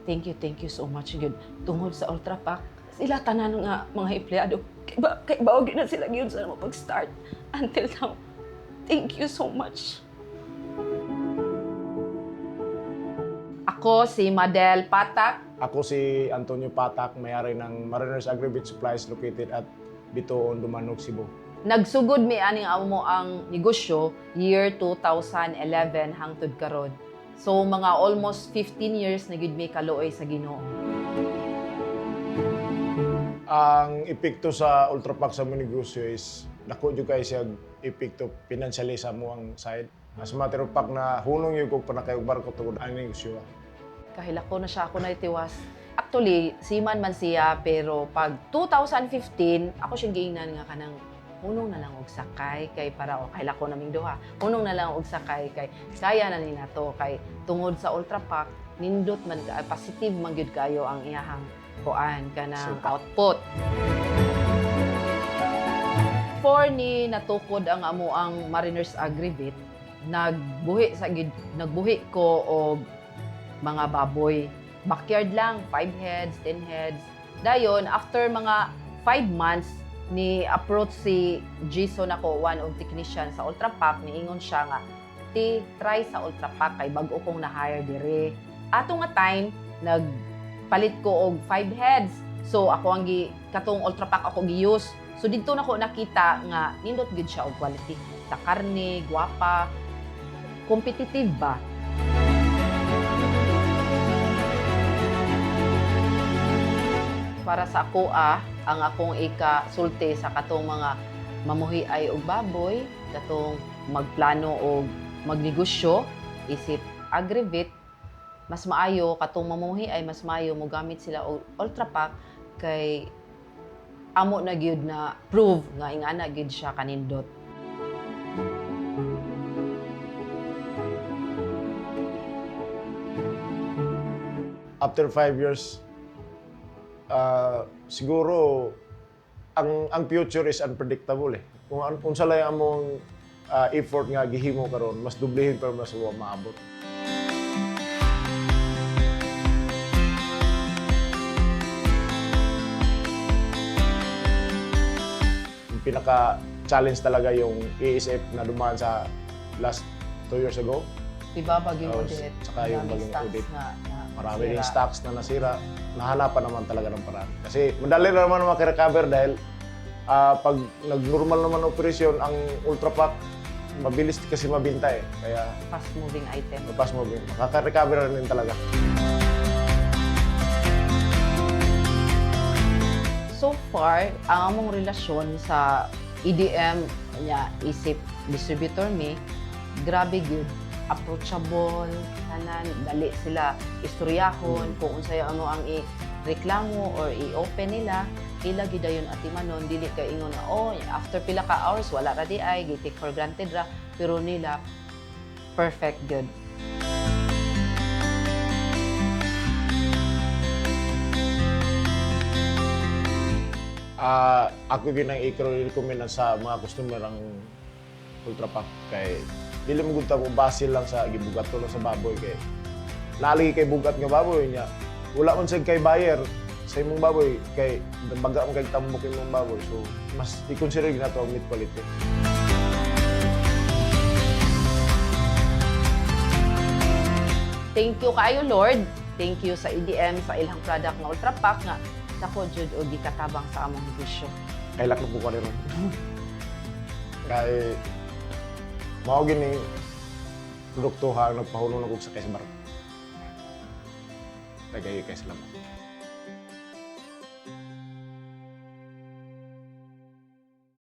Thank you so much gyud tungod sa Ultra Pack. Sila tanan nga mga empleyado kay baog na sila gyud sa mapag-start until now. Thank you so much. Ako si Madel Patak. Ako si Antonio Patak, may-ari ng Mariners Agribit Supplies located at Bitoon, Dumanog, Cebu. Nagsugod mi aning amo ang negosyo year 2011 hangtod karon. So mga almost 15 years na gyud mi kaluoy sa Ginoo. Ang epekto sa Ultra Pack sa mga negosyo is dako jud kay siya epekto financially sa muang side. As matter of fact na hunong yung kung panakayog barko tungod ang negosyo. Kahilako na siya ako na itiwas. Actually, siman man siya, pero pag 2015, ako siyang giingnan nga kanang hunong na lang og sakay kay para o kahilako naming duha. Hunong na lang og sakay kay kaya na ni nato kay tungod sa Ultra Pack, nindot man positive man gyud kayo ang iyahang kuan kanang output. For ni natukod ang amo ang Mariners Agribit, nagbuhi ko og mga baboy. Backyard lang, 5 heads, 10 heads. Dayon, after mga 5 months, ni-approach si Jason ako, one of technician sa Ultra Pack, niingon siya nga, try sa Ultra Pack, kay bago kong na-hire dire. Ato nga time, nagpalit ko og 5 heads. So, ako ang katong Ultra Pack ako gi-use. So, dito na ko nakita nga, nindot gid siya og quality. Sa karne, guwapa, competitive ba? Para sa ako ang akong ika-sulti sa katong mga mamuhi ay og baboy, katong magplano og magnegosyo, isip Agribit, mas maayo katong mamuhi ay mas maayo mo gamit sila og Ultra Pack kay amo na gyud na prove nga ingana gyud siya kanindot. After 5 years, siguro ang future is unpredictable eh. Kung unsa lang among effort nga gihimo karon, mas dublehin pa mas maabot. Yung pinaka-challenge talaga yung ESF na dumaan sa last 2 years ago. Diba Bagyong Odette? Saka yung Maraming Bagyong stocks Odette. na Marami nasira. rin stocks na nasira. Nahanapan naman talaga ng paraan. Kasi madali na naman maki-recover dahil pag nag-normal naman operasyon, ang Ultra Pack, mabilis kasi mabinta eh. Kaya Fast-moving item. fast moving. Makaka-recover na rin talaga. So far, ang among relasyon sa EDM niya isip distributor mi, grabe good. Approachable, tanan, dali sila istoryahon, kung unsay ano ang i-reklamo or i-open nila, ila gidayon atimanon, dili kay ingon na, oh, after pila ka hours, wala ra di ay, gi-take for granted ra, pero nila, perfect good. Ako ginang i-recommend sa mga customer ang Ultra Pack kay dili mo gud ta mo basil lang sa gibugat to lang sa baboy kay naligi kay bugat nga baboy niya. Wala man sad kay buyer sa imong baboy kay baga man kay tambok imong baboy, so mas i-consider ginato ang meat quality. Thank you kayo, Lord. Thank you sa EDM, sa ilang product nga Ultra Pack nga nako jud og gikatabang sa among negosyo. Kay lak na po ko rin. Kay mao gini produkto ha nagpahulong na kog sa barko. Kay salamat.